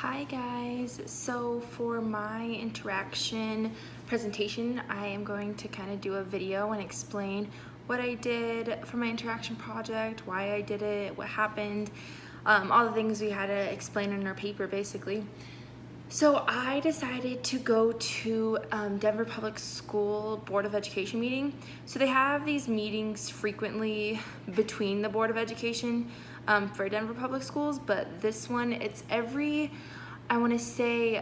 Hi guys, so for my interaction presentation, I am going to kind of do a video and explain what I did for my interaction project, why I did it, what happened, all the things we had to explain in our paper basically. So I decided to go to Denver Public School Board of Education meeting. So they have these meetings frequently between the Board of Education for Denver Public Schools, but this one, it's every, I want to say,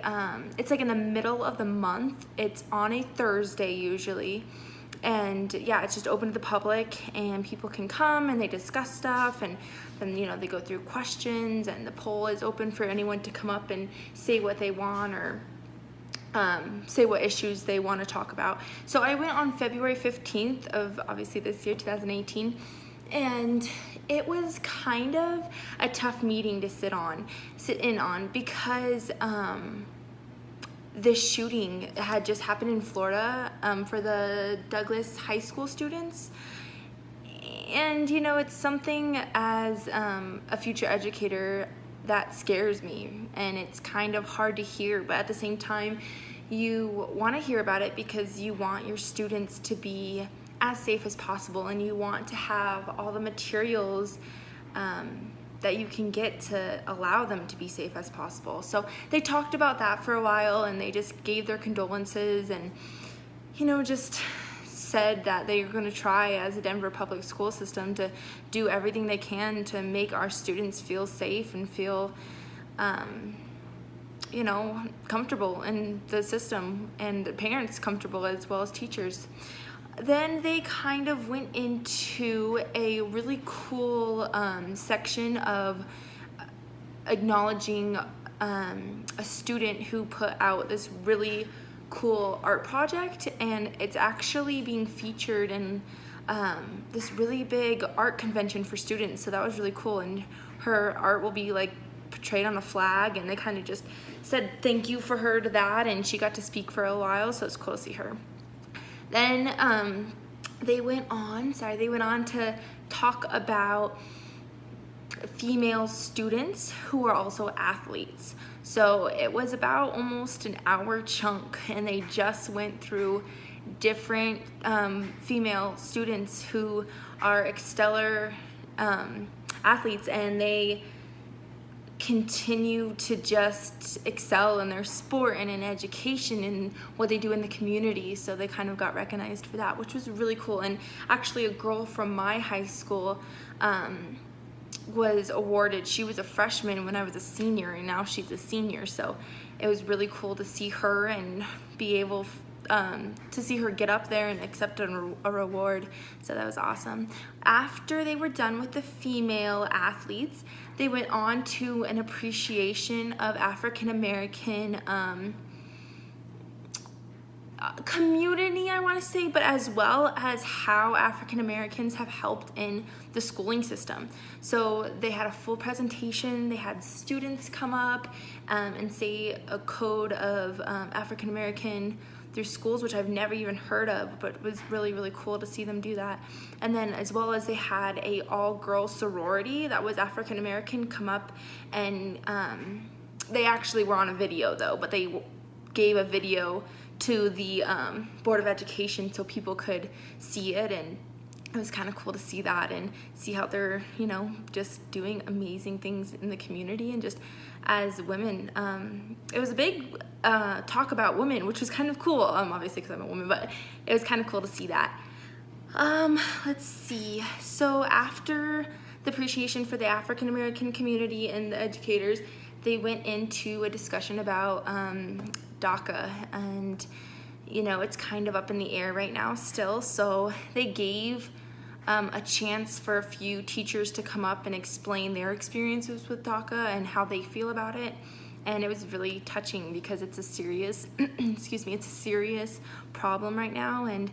it's like in the middle of the month. It's on a Thursday usually. And yeah, it's just open to the public and people can come and they discuss stuff, and then they go through questions, and the poll is open for anyone to come up and say what they want or say what issues they want to talk about. So I went on February 15th of obviously this year, 2018, and it was kind of a tough meeting to sit in on because this shooting had just happened in Florida for the Douglas High School students. And it's something as a future educator that scares me, and it's kind of hard to hear, but at the same time you want to hear about it because you want your students to be as safe as possible, and you want to have all the materials that you can get to allow them to be safe as possible. So they talked about that for a while, and they just gave their condolences and just said that they're going to try as a Denver public school system to do everything they can to make our students feel safe and feel comfortable in the system, and the parents comfortable as well as teachers. Then they kind of went into a really cool section of acknowledging a student who put out this really cool art project, and it's actually being featured in this really big art convention for students. So that was really cool, and her art will be like portrayed on a flag, and they kind of just said thank you for her to that, and she got to speak for a while, so it's cool to see her. Then they went on to talk about female students who are also athletes. So it was about almost an hour chunk, and they just went through different female students who are stellar athletes, and they continue to just excel in their sport and in education and what they do in the community. So they kind of got recognized for that, which was really cool. And actually a girl from my high school was awarded. She was a freshman when I was a senior, and now she's a senior. So it was really cool to see her and be able to see her get up there and accept a reward. So that was awesome. After they were done with the female athletes, they went on to an appreciation of African American community, I want to say, but as well as how African Americans have helped in the schooling system. So they had a full presentation. They had students come up and say a code of African American through schools, which I've never even heard of, but it was really, really cool to see them do that. And then as well as they had a all-girl sorority that was African American come up, and they actually were on a video though, but they gave a video to the Board of Education so people could see it, and it was kind of cool to see that and see how they're just doing amazing things in the community. And just as women, it was a big talk about women, which was kind of cool, obviously because I'm a woman, but it was kind of cool to see that. Let's see, so after the appreciation for the African American community and the educators, they went into a discussion about DACA, and it's kind of up in the air right now still. So they gave a chance for a few teachers to come up and explain their experiences with DACA and how they feel about it. And it was really touching because it's a serious it's a serious problem right now, and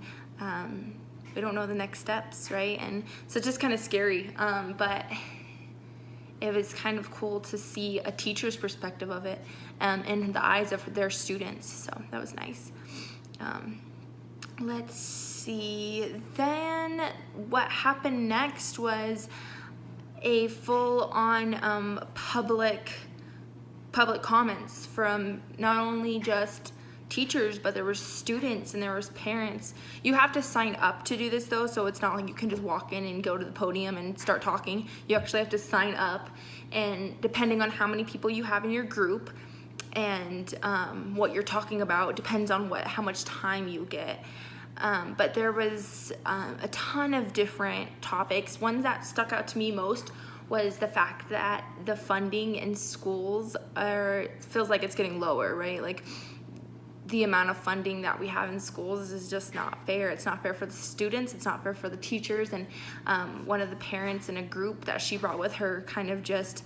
we don't know the next steps, right? And so it's just kind of scary, but it was kind of cool to see a teacher's perspective of it in the eyes of their students. So that was nice. Let's see. Then what happened next was a full-on public public comments from not only just teachers, but there were students and there was parents. You have to sign up to do this though, so it's not like you can just walk in and go to the podium and start talking. You actually have to sign up, and depending on how many people you have in your group and what you're talking about depends on how much time you get. But there was a ton of different topics. One that stuck out to me most was the fact that the funding in schools feels like it's getting lower, right? Like, the amount of funding that we have in schools is just not fair. It's not fair for the students, it's not fair for the teachers. And one of the parents in a group that she brought with her kind of just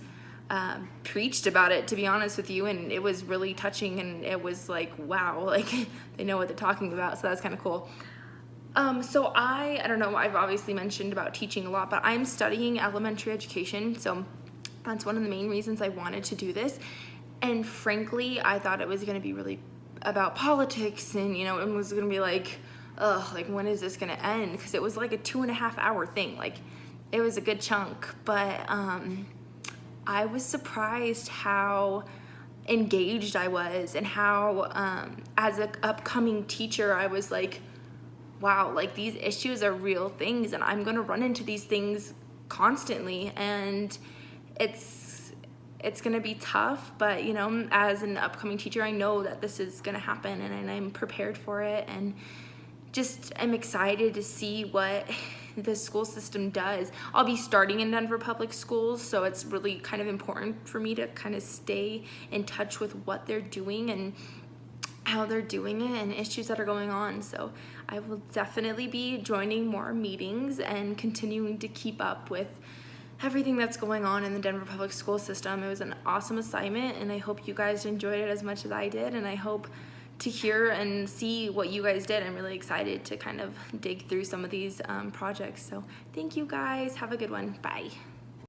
preached about it, to be honest with you, and it was really touching, and it was like, wow, like they know what they're talking about, so that's kind of cool. So I don't know, I've obviously mentioned about teaching a lot, but I'm studying elementary education, so that's one of the main reasons I wanted to do this. And frankly, I thought it was going to be really about politics, and it was going to be like, ugh, like when is this going to end? Because it was like a 2.5 hour thing, like it was a good chunk, but I was surprised how engaged I was, and how as an upcoming teacher I was like, wow, like these issues are real things, and I'm gonna run into these things constantly, and it's gonna be tough, but as an upcoming teacher, I know that this is gonna happen, and I'm prepared for it, and just I'm excited to see what the school system does. I'll be starting in Denver Public Schools, so it's really kind of important for me to kind of stay in touch with what they're doing and how they're doing it and issues that are going on. So I will definitely be joining more meetings and continuing to keep up with everything that's going on in the Denver Public School system. It was an awesome assignment, and I hope you guys enjoyed it as much as I did, and I hope to hear and see what you guys did. I'm really excited to kind of dig through some of these projects. So thank you guys. Have a good one. Bye.